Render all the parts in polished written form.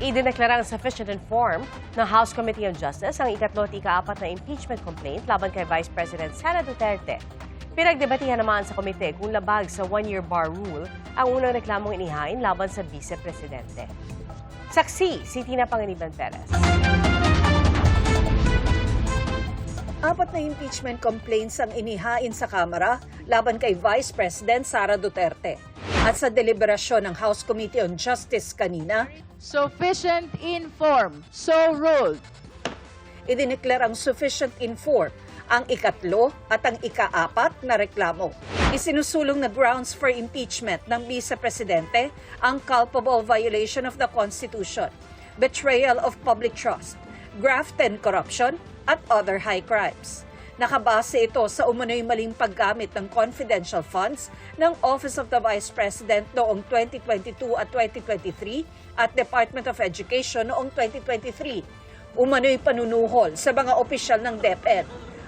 Idineklarang sufficient and form ng House Committee on Justice ang ikatlo at ika-4 na impeachment complaint laban kay Vice President Sara Duterte. Pinagdebatihan naman sa komite kung labag sa one-year bar rule ang unang reklamong inihain laban sa Vice Presidente. Saksi si Tina Panganiban Perez. 4 na impeachment complaints ang inihain sa Kamara laban kay Vice President Sara Duterte. At sa deliberasyon ng House Committee on Justice kanina, sufficient in form, so ruled. Idineklarang sufficient in form ang ikatlo at ang ika-4 na reklamo. Isinusulong na grounds for impeachment ng Vice Presidente ang culpable violation of the Constitution, betrayal of public trust, graft and corruption, at other high crimes. Nakabase ito sa umano'y maling paggamit ng confidential funds ng Office of the Vice President noong 2022 at 2023 at Department of Education noong 2023. Umano'y panunuhol sa mga opisyal ng DepEd.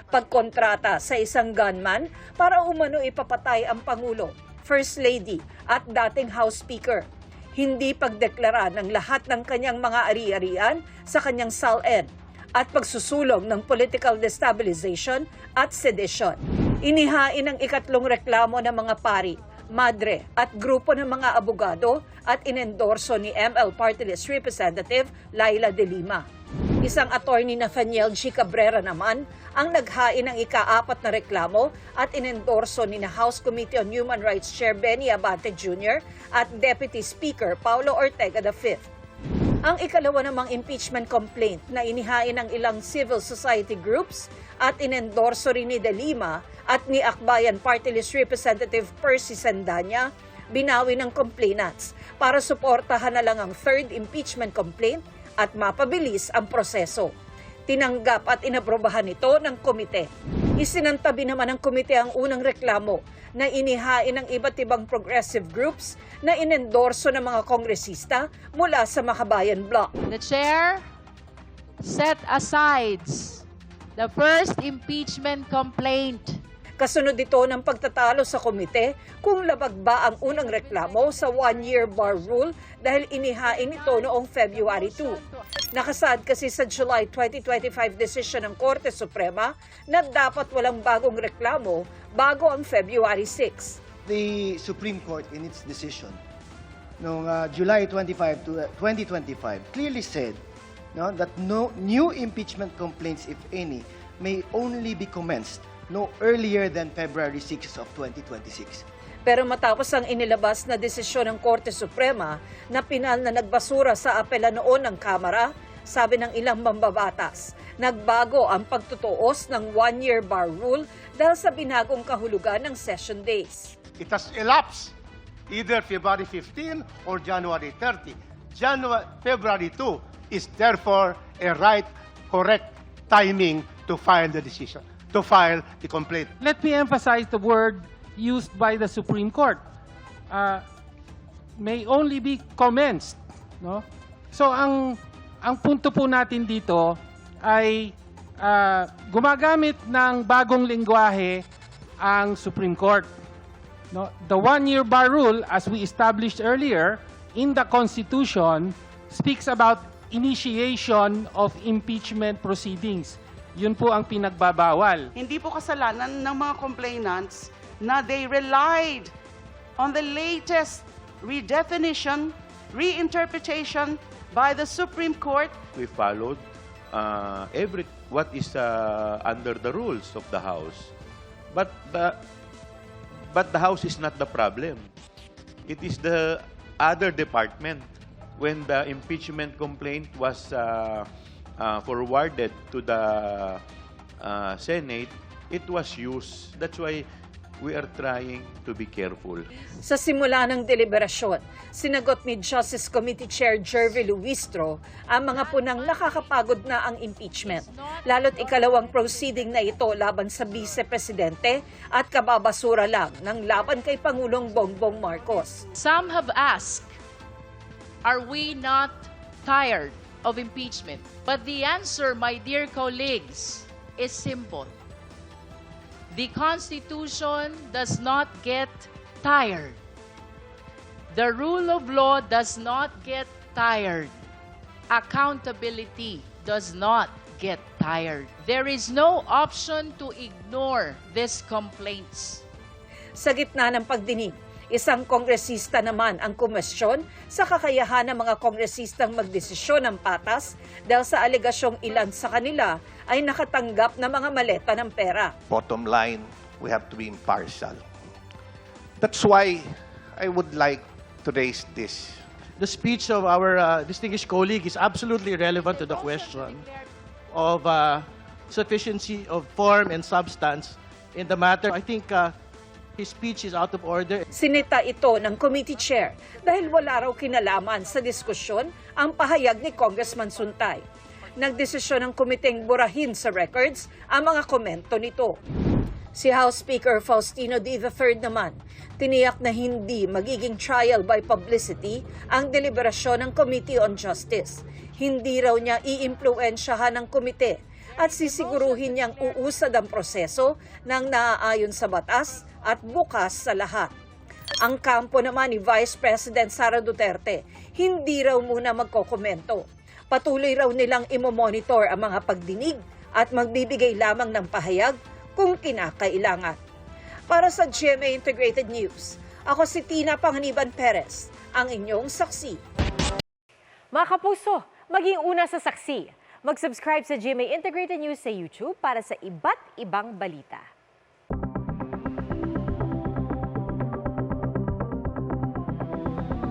Pagkontrata sa isang gunman para umano ipapatay ang Pangulo, First Lady at dating House Speaker. Hindi pagdeklara ng lahat ng kanyang mga ari-arian sa kanyang SALN at pagsusulong ng political destabilization at sedition. Inihain ang ikatlong reklamo ng mga pari, madre at grupo ng mga abogado at inendorso ni ML Party List Representative Laila De Lima. Isang attorney na Nathaniel G. Cabrera naman ang naghain ng ika-4 na reklamo at inendorso ni na House Committee on Human Rights Chair Benny Abante Jr. at Deputy Speaker Paulo Ortega V. Ang ikalawa namang impeachment complaint na inihain ng ilang civil society groups at inendorso rin ni De Lima at ni Akbayan Party List Representative Percy Sandanya, binawi ng complainants para suportahan na lang ang third impeachment complaint at mapabilis ang proseso. Tinanggap at inaprobahan ito ng komite. Isinantabi naman ng komite ang unang reklamo na inihain ng iba't ibang progressive groups na inendorso ng mga kongresista mula sa Makabayan Bloc. The chair set aside the first impeachment complaint. Kasunod ito ng pagtatalo sa komite kung labag ba ang unang reklamo sa one-year bar rule dahil inihain ito noong February 2. Nakasaad kasi sa July 2025 decision ng Korte Suprema na dapat walang bagong reklamo bago ang February 6. The Supreme Court in its decision noong July 25 to 2025 clearly said that no new impeachment complaints, if any, may only be commenced no earlier than February 6 of 2026. Pero matapos ang inilabas na desisyon ng Korte Suprema na pinal na nagbasura sa apela noon ng Kamara, sabi ng ilang mambabatas, nagbago ang pagtutuos ng one-year bar rule dahil sa binagong kahulugan ng session days. It has elapsed either February 15 or January 30. February 2 is therefore a correct timing to file the decision, to file the complaint. Let me emphasize the word used by the Supreme Court. May only be commenced. No? So ang punto po natin dito ay gumagamit ng bagong lengguwahe ang Supreme Court. No? The one-year bar rule, as we established earlier, in the Constitution, speaks about initiation of impeachment proceedings. Yun po ang pinagbabawal. Hindi po kasalanan ng mga complainants na they relied on the latest redefinition, reinterpretation by the Supreme Court. We followed what is under the rules of the House. But the House is not the problem. It is the other department. When the impeachment complaint was forwarded to the Senate, it was used. That's why we are trying to be careful. Sa simula ng deliberasyon, sinagot ni Justice Committee Chair Jervy Luistro ang mga punang nakakapagod na ang impeachment. Lalo't ikalawang proceeding na ito laban sa Vice Presidente at kababasura lang ng laban kay Pangulong Bongbong Marcos. Some have asked, are we not tired of impeachment? But the answer, my dear colleagues, is simple. The Constitution does not get tired. The rule of law does not get tired. accountability does not get tired. There is no option to ignore these complaints. Sa gitna ng pagdinig, isang kongresista naman ang kumesyon sa kakayahan ng mga kongresistang magdesisyon ng patas dahil sa alegasyong ilan sa kanila ay nakatanggap ng mga maleta ng pera. Bottom line, we have to be impartial. That's why I would like to raise this. The speech of our distinguished colleague is absolutely relevant to the question of sufficiency of form and substance in the matter. I think his speech is out of order. Sinita ito ng committee chair dahil wala raw kinalaman sa diskusyon ang pahayag ni Congressman Suntay. Nagdesisyon ng komiteng burahin sa records ang mga komento nito. Si House Speaker Faustino D. III naman, tiniyak na hindi magiging trial by publicity ang deliberasyon ng Committee on Justice. Hindi raw niya iimpluwensyahan ng komite at sisiguruhin niyang uusad ang proseso ng naaayon sa batas at bukas sa lahat. Ang kampo naman ni Vice President Sara Duterte, hindi raw muna magkokomento. Patuloy raw nilang imomonitor ang mga pagdinig at magbibigay lamang ng pahayag kung kinakailangan. Para sa GMA Integrated News, ako si Tina Panganiban Perez, ang inyong saksi. Mga kapuso, maging una sa saksi. Mag-subscribe sa GMA Integrated News sa YouTube para sa iba't ibang balita.